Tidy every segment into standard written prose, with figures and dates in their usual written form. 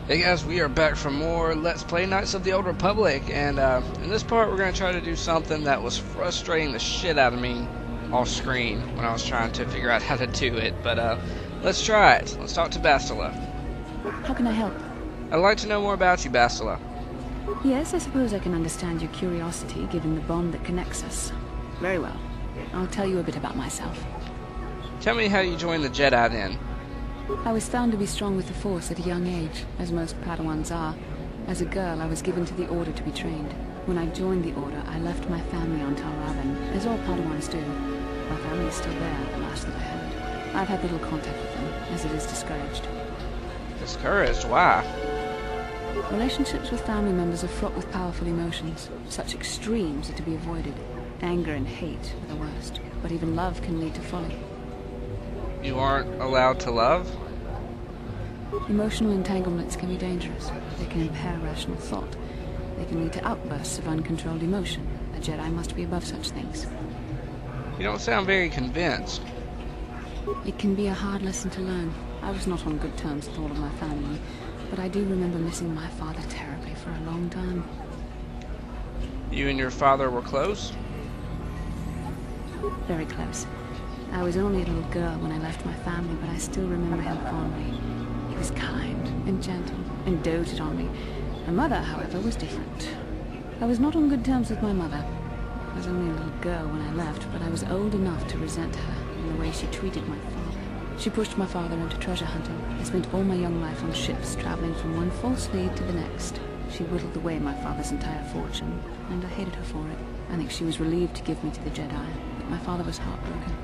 Hey guys, we are back for more Let's Play Knights of the Old Republic, and in this part we're going to try to do something that was frustrating the shit out of me off screen when I was trying to figure out how to do it, but let's try it. Let's talk to Bastila. How can I help? I'd like to know more about you, Bastila. Yes, I suppose I can understand your curiosity, given the bond that connects us. Very well. I'll tell you a bit about myself. Tell me how you joined the Jedi then. I was found to be strong with the Force at a young age, as most Padawans are. As a girl, I was given to the Order to be trained. When I joined the Order, I left my family on Tatooine, as all Padawans do. My family is still there, at the last that I heard. I've had little contact with them, as it is discouraged. Discouraged? Why? Relationships with family members are fraught with powerful emotions. Such extremes are to be avoided. Anger and hate are the worst, but even love can lead to folly. You aren't allowed to love? Emotional entanglements can be dangerous. They can impair rational thought. They can lead to outbursts of uncontrolled emotion. A Jedi must be above such things. You don't sound very convinced. It can be a hard lesson to learn. I was not on good terms with all of my family, but I do remember missing my father terribly for a long time. You and your father were close? Very close. I was only a little girl when I left my family, but I still remember him fondly. He was kind and gentle and doted on me. My mother, however, was different. I was not on good terms with my mother. I was only a little girl when I left, but I was old enough to resent her in the way she treated my father. She pushed my father into treasure hunting. I spent all my young life on ships, traveling from one false lead to the next. She whittled away my father's entire fortune, and I hated her for it. I think she was relieved to give me to the Jedi, but my father was heartbroken.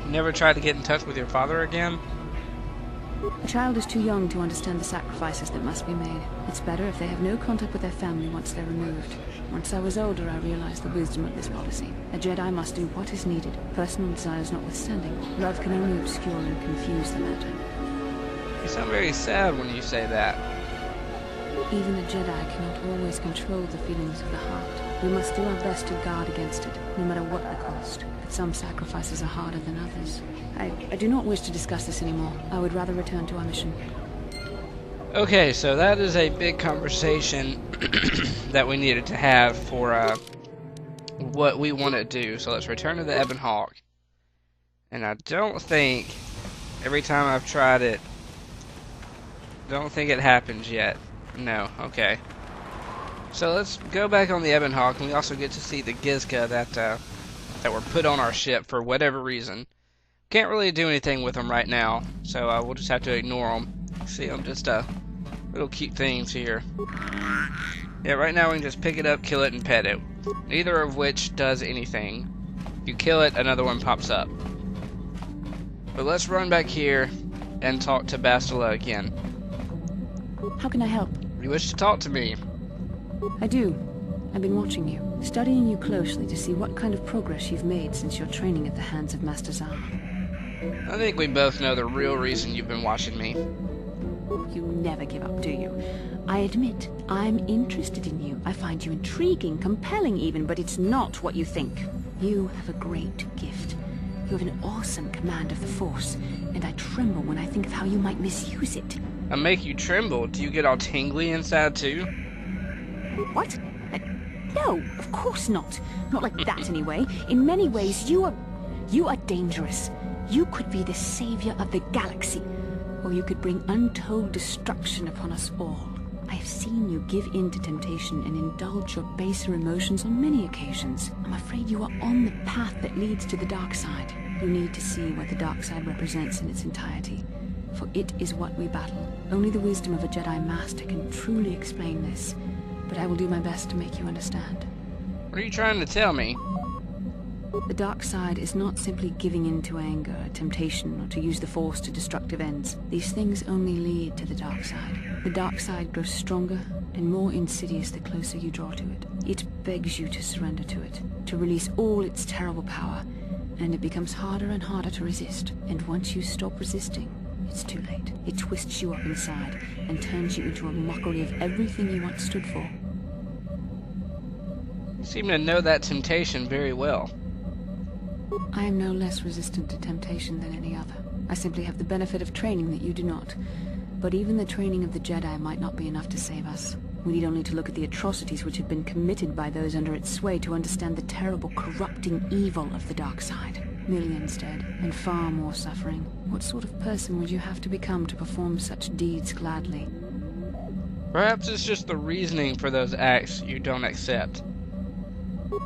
You never tried to get in touch with your father again? A child is too young to understand the sacrifices that must be made. It's better if they have no contact with their family once they're removed. Once I was older, I realized the wisdom of this policy. A Jedi must do what is needed, personal desires notwithstanding. Love can only obscure and confuse the matter. You sound very sad when you say that. Even a Jedi cannot always control the feelings of the heart. We must do our best to guard against it, no matter what the cost. But some sacrifices are harder than others. I do not wish to discuss this anymore. I would rather return to our mission. Okay, so that is a big conversation that we needed to have for what we want to do. So let's return to the Ebon Hawk. And I don't think, every time I've tried it, don't think it happens yet. No, okay. So let's go back on the Ebon Hawk, and we also get to see the Gizka that were put on our ship for whatever reason. Can't really do anything with them right now, so we'll just have to ignore them. See them, just little cute things here. Yeah, right now we can just pick it up, kill it, and pet it. Neither of which does anything. You kill it, another one pops up. But let's run back here and talk to Bastila again. How can I help? You wish to talk to me? I do. I've been watching you, studying you closely to see what kind of progress you've made since your training at the hands of Master Zahn. I think we both know the real reason you've been watching me. You never give up, do you? I admit, I'm interested in you. I find you intriguing, compelling even, but it's not what you think. You have a great gift. You have an awesome command of the Force, and I tremble when I think of how you might misuse it. I make you tremble. Do you get all tingly inside too? What? No, of course not. Not like that anyway. In many ways, you are dangerous. You could be the savior of the galaxy, or you could bring untold destruction upon us all. I have seen you give in to temptation and indulge your baser emotions on many occasions. I'm afraid you are on the path that leads to the dark side. You need to see what the dark side represents in its entirety, for it is what we battle. Only the wisdom of a Jedi Master can truly explain this, but I will do my best to make you understand. What are you trying to tell me? The dark side is not simply giving in to anger, temptation, or to use the Force to destructive ends. These things only lead to the dark side. The dark side grows stronger and more insidious the closer you draw to it. It begs you to surrender to it, to release all its terrible power, and it becomes harder and harder to resist. And once you stop resisting, it's too late. It twists you up inside and turns you into a mockery of everything you once stood for. You seem to know that temptation very well. I am no less resistant to temptation than any other. I simply have the benefit of training that you do not. But even the training of the Jedi might not be enough to save us. We need only to look at the atrocities which have been committed by those under its sway to understand the terrible corrupting evil of the dark side. Millions dead, and far more suffering. What sort of person would you have to become to perform such deeds gladly? Perhaps it's just the reasoning for those acts you don't accept.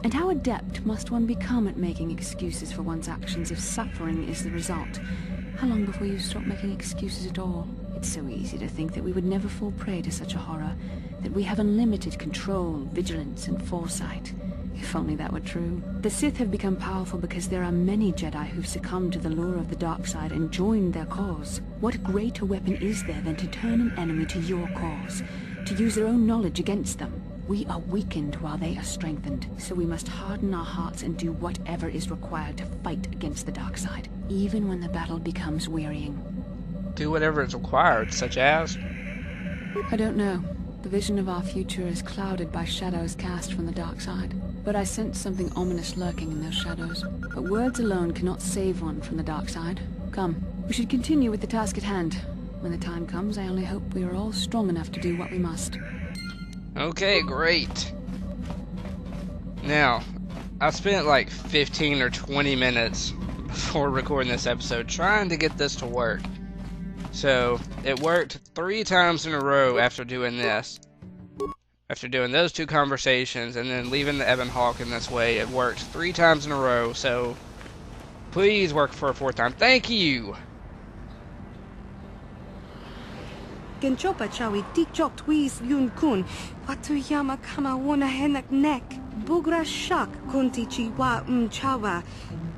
And how adept must one become at making excuses for one's actions if suffering is the result? How long before you stop making excuses at all? It's so easy to think that we would never fall prey to such a horror, that we have unlimited control, vigilance, and foresight. If only that were true. The Sith have become powerful because there are many Jedi who've succumbed to the lure of the dark side and joined their cause. What greater weapon is there than to turn an enemy to your cause, to use their own knowledge against them? We are weakened while they are strengthened, so we must harden our hearts and do whatever is required to fight against the dark side, even when the battle becomes wearying. Do whatever is required, such as? I don't know. The vision of our future is clouded by shadows cast from the dark side. But I sense something ominous lurking in those shadows. But words alone cannot save one from the dark side. Come, we should continue with the task at hand. When the time comes, I only hope we are all strong enough to do what we must. Okay, great. Now, I spent like 15 or 20 minutes before recording this episode trying to get this to work. So, it worked 3 times in a row after doing this. After doing those 2 conversations and then leaving the Ebon Hawk in this way, it worked 3 times in a row, so please work for a 4th time. Thank you! Genchopa chawi tikchok twis yun kun. Watuyama kama wona henak nek. Bugra shak kunti chiwa chawa.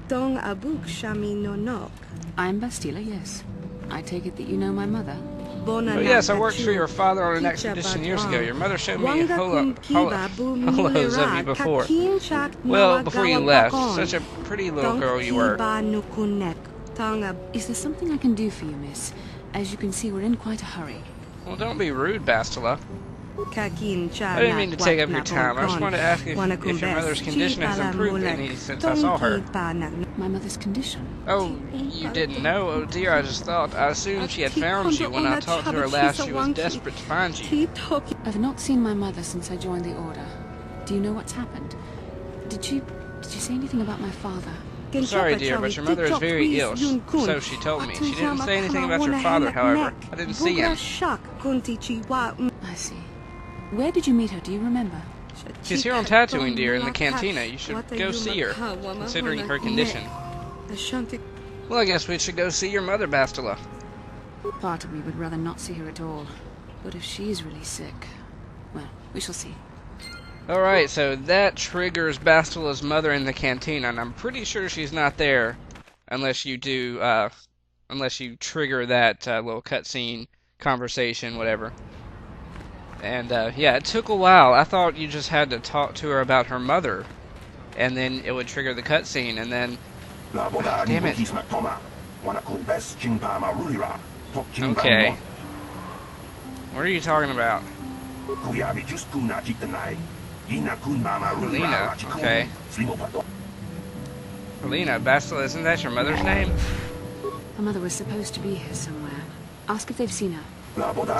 Dong abuk shami no nok. I'm Bastila, yes. I take it that you know my mother? Oh yes, I worked for your father on an expedition years ago. Your mother showed me holos of you before. Well, before you left. Such a pretty little girl you were. Is there something I can do for you, miss? As you can see, we're in quite a hurry. Well, don't be rude, Bastila. I didn't mean to take up your time. I just wanted to ask if your mother's condition has improved any since I saw her. My mother's condition? Oh, you didn't know? Oh dear, I assumed she had found you. When I talked to her last, she was desperate to find you. I've not seen my mother since I joined the Order. Do you know what's happened? Did you say anything about my father? I'm sorry, dear, but your mother is very ill, so she told me. She didn't say anything about your father, however. I didn't see him. I see. Where did you meet her? Do you remember? She's here on Tatooine, dear, in the cantina. You should go see her, considering her condition. Well, I guess we should go see your mother, Bastila. Part of me would rather not see her at all. But if she is really sick, well, we shall see. Alright, so that triggers Bastila's mother in the cantina, and I'm pretty sure she's not there unless you do, unless you trigger that little cutscene, conversation, whatever. And, yeah, it took a while. I thought you just had to talk to her about her mother, and then it would trigger the cutscene, and then... Damn it. Okay. What are you talking about? Helena, okay. Helena, Bastila, isn't that your mother's name? Her mother was supposed to be here somewhere. Ask if they've seen her.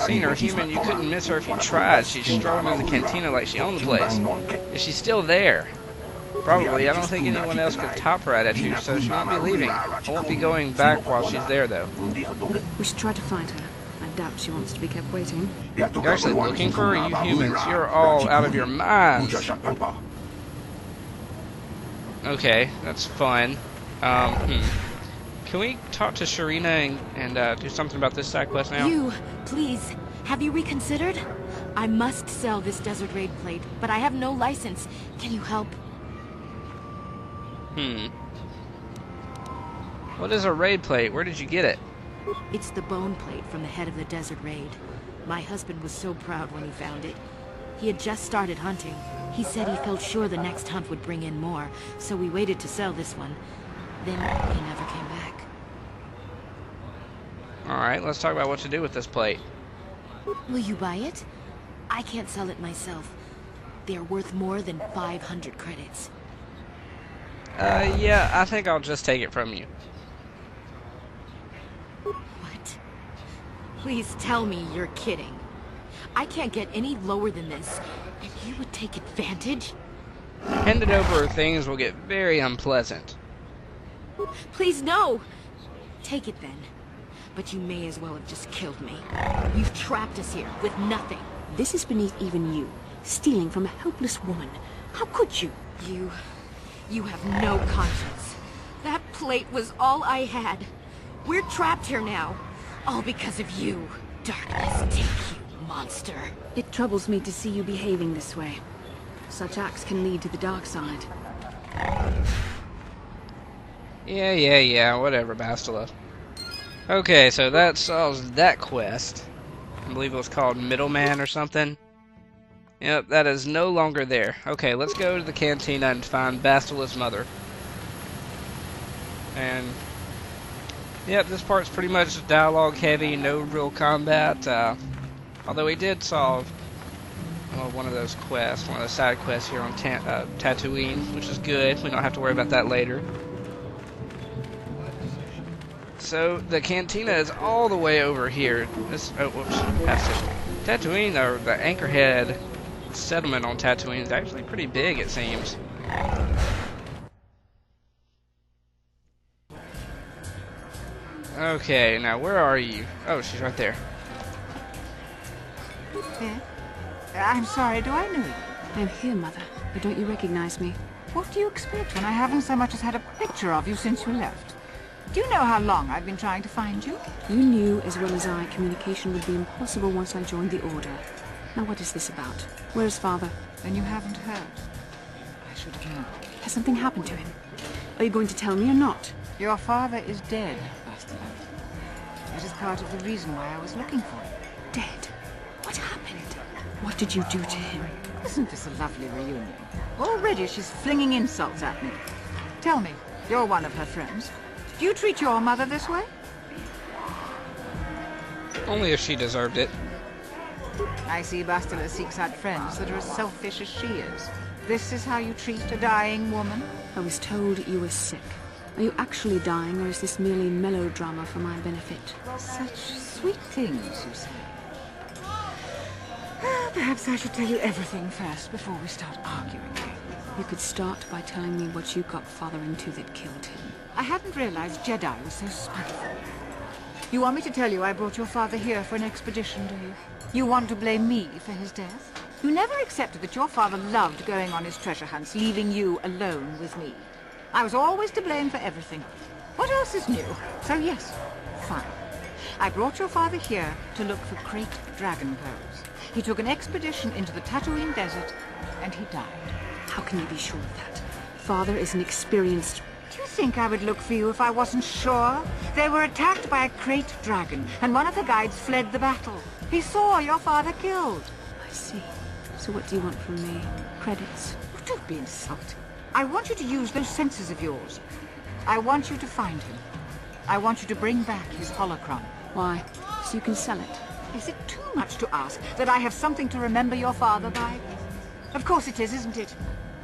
Seen her, human, you couldn't miss her if you tried. She's strolling in the cantina like she owned the place. Is she still there? Probably. I don't think anyone else could top her attitude, so she won't be leaving. I won't be going back while she's there, though. We should try to find her. I doubt she wants to be kept waiting. You're actually looking for her, you humans. You're all out of your minds. Okay, that's fun. Can we talk to Sharina and do something about this side quest now? You, please, have you reconsidered? I must sell this Desert Raid plate, but I have no license. Can you help? What is a raid plate? Where did you get it? It's the bone plate from the head of the Desert Raid. My husband was so proud when he found it. He had just started hunting. He said he felt sure the next hunt would bring in more, so we waited to sell this one. Then he never came back. Alright, let's talk about what to do with this plate. Will you buy it? I can't sell it myself. They're worth more than 500 credits. Yeah, I think I'll just take it from you. What? Please tell me you're kidding. I can't get any lower than this, and you would take advantage? Hand it over or things will get very unpleasant. Please, no! Take it then. But you may as well have just killed me. You've trapped us here with nothing. This is beneath even you. Stealing from a helpless woman. How could you? You have no conscience. That plate was all I had. We're trapped here now. All because of you. Darkness take you, monster. It troubles me to see you behaving this way. Such acts can lead to the dark side. Yeah, whatever, Bastila. Okay, so that solves that quest. I believe it was called Middleman or something. Yep, that is no longer there. Okay, let's go to the cantina and find Bastila's mother. And yep, this part's pretty much dialogue heavy, no real combat. Although we did solve one of those quests, one of the side quests here on Tatooine, which is good. We don't have to worry about that later. So the cantina is all the way over here. Tatooine, or the Anchorhead settlement on Tatooine, is actually pretty big, it seems. Okay, now where are you? Oh, she's right there. I'm sorry, do I know you? I'm here, Mother. But don't you recognize me? What do you expect when I haven't so much as had a picture of you since you left? Do you know how long I've been trying to find you? You knew as well as I communication would be impossible once I joined the Order. Now what is this about? Where's Father? Then you haven't heard. I should have known. Has something happened to him? Are you going to tell me or not? Your father is dead, Bastila. That is part of the reason why I was looking for you. Dead? What happened? What did you do to him? Isn't this a lovely reunion? Already she's flinging insults at me. Tell me, you're one of her friends. Do you treat your mother this way? Only if she deserved it. I see Bastila seeks out friends that are as selfish as she is. This is how you treat a dying woman? I was told you were sick. Are you actually dying, or is this merely melodrama for my benefit? Such sweet things, you say. Perhaps I should tell you everything first before we start arguing. You could start by telling me what you got Father into that killed him. I hadn't realized Jedi was so spiteful. You want me to tell you I brought your father here for an expedition, do you? You want to blame me for his death? You never accepted that your father loved going on his treasure hunts, leaving you alone with me. I was always to blame for everything. What else is new? So yes, fine. I brought your father here to look for Krayt dragon pearls. He took an expedition into the Tatooine desert, and he died. How can you be sure of that? Father is an experienced... Do you think I would look for you if I wasn't sure? They were attacked by a Krayt dragon, and one of the guides fled the battle. He saw your father killed. I see. So what do you want from me? Credits? Oh, don't be insulting. I want you to use those senses of yours. I want you to find him. I want you to bring back his holocron. Why? So you can sell it? Is it too much to ask that I have something to remember your father by? Of course it is, isn't it?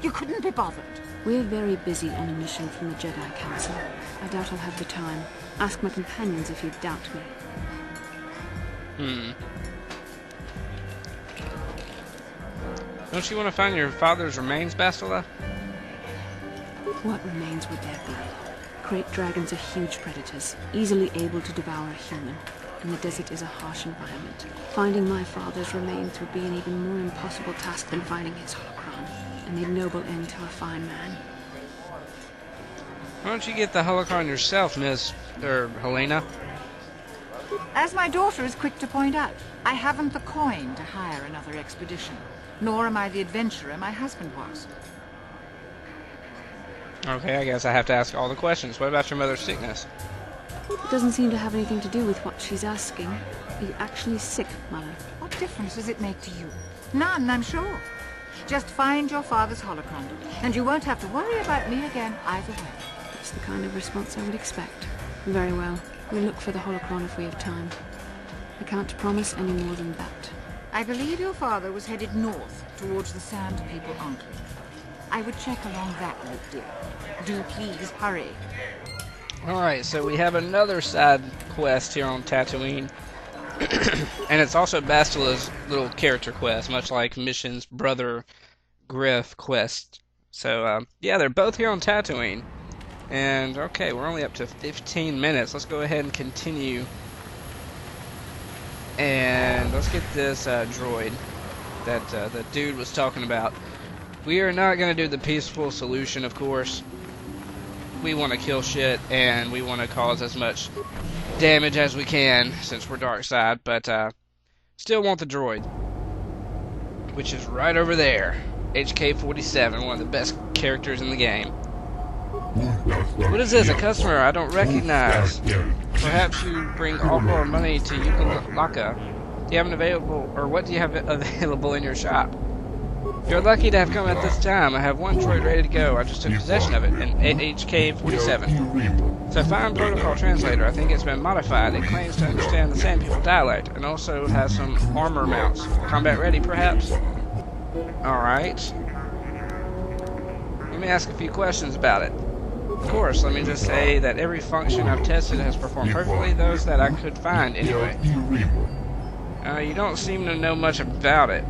You couldn't be bothered. We're very busy on a mission from the Jedi Council. I doubt I'll have the time. Ask my companions if you doubt me. Don't you want to find your father's remains, Bastila? What remains would there be? Krayt dragons are huge predators, easily able to devour a human. And the desert is a harsh environment. Finding my father's remains would be an even more impossible task than finding his holocron. An ignoble end to a fine man. Why don't you get the holocron yourself, Miss... Helena? As my daughter is quick to point out, I haven't the coin to hire another expedition. Nor am I the adventurer my husband was. Okay, I guess I have to ask all the questions. What about your mother's sickness? It doesn't seem to have anything to do with what she's asking. Are you actually sick, Mother? What difference does it make to you? None, I'm sure. Just find your father's holocron, and you won't have to worry about me again either way. That's the kind of response I would expect. Very well. We'll look for the holocron if we have time. I can't promise any more than that. I believe your father was headed north towards the Sand People Enclave. I would check along that route, dear. Do please hurry. Alright, so we have another side quest here on Tatooine. And it's also Bastila's little character quest, much like Mission's brother Griff quest. So, yeah, they're both here on Tatooine. And, okay, we're only up to 15 minutes. Let's go ahead and continue. And let's get this droid that the dude was talking about. We are not going to do the peaceful solution, of course. We want to kill shit, and we want to cause as much damage as we can, since we're dark side, but still want the droid, which is right over there. HK-47, one of the best characters in the game. What is this? A customer I don't recognize. Perhaps you bring offer money to Yukalaka. Do you have an available, or what do you have available in your shop? You're lucky to have come at this time. I have one droid ready to go. I just took possession of it, an HK-47. It's a fine protocol translator. I think it's been modified. It claims to understand the Sand People dialect, and also has some armor mounts. Combat ready, perhaps? Alright. Let me ask a few questions about it. Of course, let me just say that every function I've tested has performed perfectly, those that I could find anyway. You don't seem to know much about it.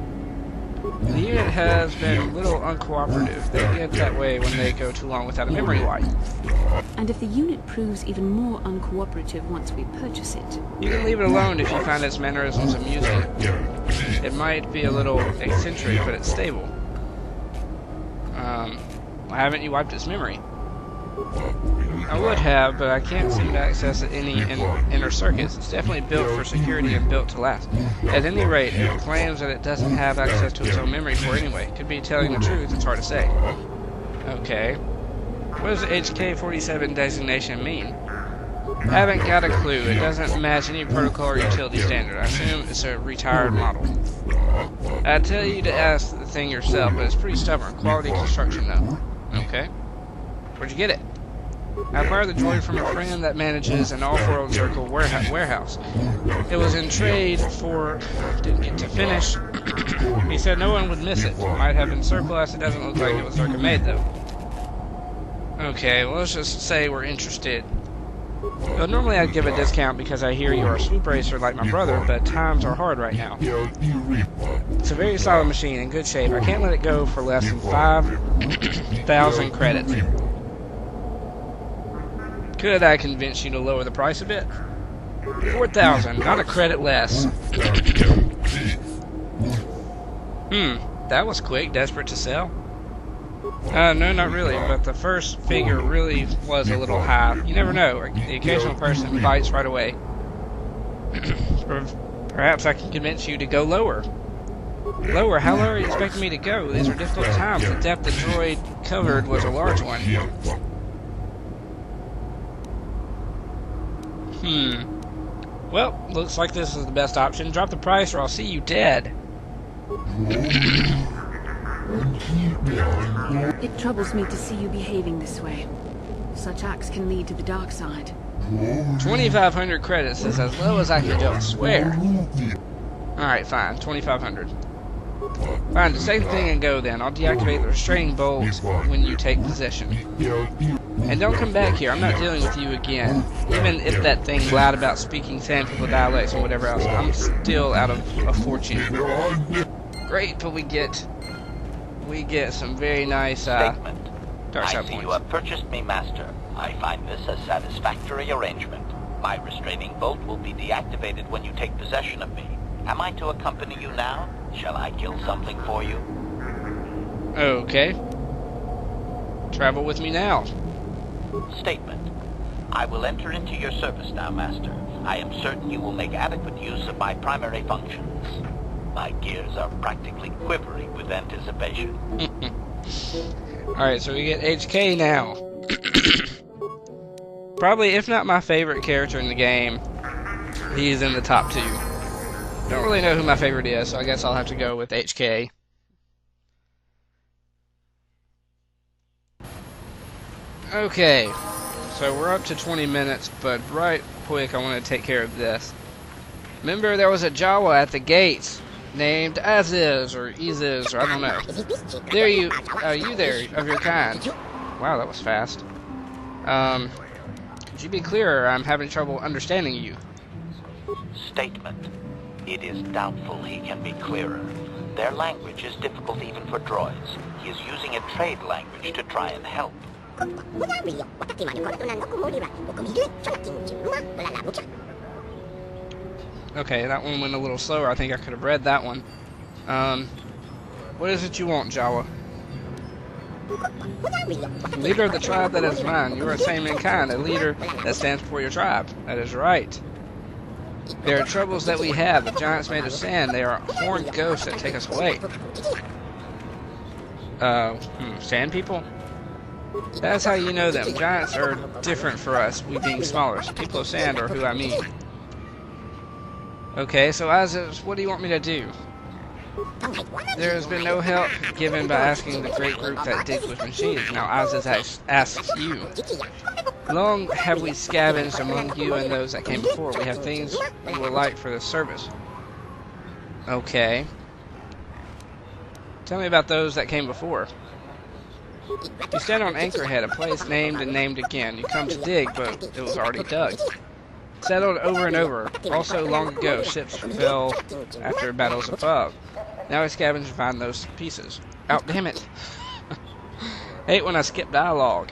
The unit has been a little uncooperative. They get that way when they go too long without a memory wipe. And if the unit proves even more uncooperative once we purchase it? You can leave it alone if you find its mannerisms amusing. It might be a little eccentric, but it's stable. Why haven't you wiped its memory? I would have, but I can't seem to access any inner circuits. It's definitely built for security and built to last. At any rate, it claims that it doesn't have access to its own memory core anyway. Could be telling the truth, it's hard to say. Okay. What does the HK-47 designation mean? I haven't got a clue. It doesn't match any protocol or utility standard. I assume it's a retired model. I'd tell you to ask the thing yourself, but it's pretty stubborn. Quality construction, though. Okay. Where'd you get it? I acquired the droid from a friend that manages an off-world circle warehouse. It was in trade for... didn't get to finish. He said no one would miss it. Might have been surplus. It doesn't look like it was circuit made, though. Okay, well, let's just say we're interested. Well, normally I'd give a discount because I hear you're a swoop racer like my brother, but times are hard right now. It's a very solid machine, in good shape. I can't let it go for less than 5,000 credits. Could I convince you to lower the price a bit? 4,000, not a credit less. That was quick. Desperate to sell? No, not really, but the first figure really was a little high. You never know. The occasional person bites right away. Perhaps I can convince you to go lower. Lower? How low are you expecting me to go? These are difficult times. The depth the droid covered was a large one. Well, looks like this is the best option. Drop the price or I'll see you dead. It troubles me to see you behaving this way. Such acts can lead to the dark side. 2,500 credits is as low as I can go, I swear. Alright, fine. 2,500. Fine, just take the thing and go then. I'll deactivate the restraining bolts when you take possession. And don't come back here. I'm not dealing with you again. Even if that thing lied about speaking Sand People dialects and whatever else, I'm still out of a fortune. Great, but we get some very nice dark side I see points. you have purchased me, Master. I find this a satisfactory arrangement. My restraining bolt will be deactivated when you take possession of me. Am I to accompany you now? Shall I kill something for you? Okay. Travel with me now. Statement. I will enter into your service now, Master. I am certain you will make adequate use of my primary functions. My gears are practically quivering with anticipation. Alright, so we get HK now. Probably, if not my favorite character in the game, he's in the top 2. Don't really know who my favorite is, so I guess I'll have to go with HK. Okay, so we're up to 20 minutes, but right quick I want to take care of this. Remember there was a Jawa at the gates named Aziz or Iziz or I don't know. There you there of your kind. Wow, that was fast. Could you be clearer? I'm having trouble understanding you. Statement. It is doubtful he can be clearer. Their language is difficult even for droids. He is using a trade language to try and help. Okay, that one went a little slower. I think I could have read that one. What is it you want, Jawa? Leader of the tribe that is mine. You are the same in kind, a leader that stands for your tribe. That is right. There are troubles that we have. The giants made of sand. They are horned ghosts that take us away. Sand people? That's how you know them. Giants are different for us, we being smaller. So people of sand are who I mean. Okay, so Aziz, what do you want me to do? There has been no help given by asking the great group that digs with machines. Now Aziz asks you. Long have we scavenged among you and those that came before. We have things we would like for the service. Okay. Tell me about those that came before. You stand on Anchorhead, a place named and named again. You come to dig, but it was already dug. Settled over and over. Also, long ago, ships fell after battles above. Now we scavenge and find those pieces. Oh, damn it. Hate when I skip dialogue.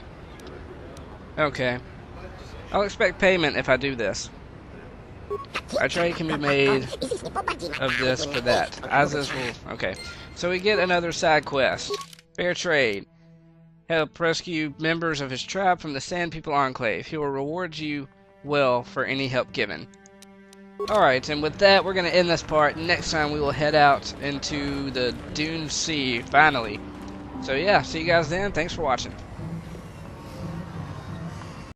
Okay. I'll expect payment if I do this. A trade can be made of this for that. Aziz will... Okay. So we get another side quest. Fair trade. Help rescue members of his tribe from the Sand People Enclave. He will reward you well for any help given. Alright, and with that, we're going to end this part. Next time, we will head out into the Dune Sea, finally. So yeah, see you guys then. Thanks for watching.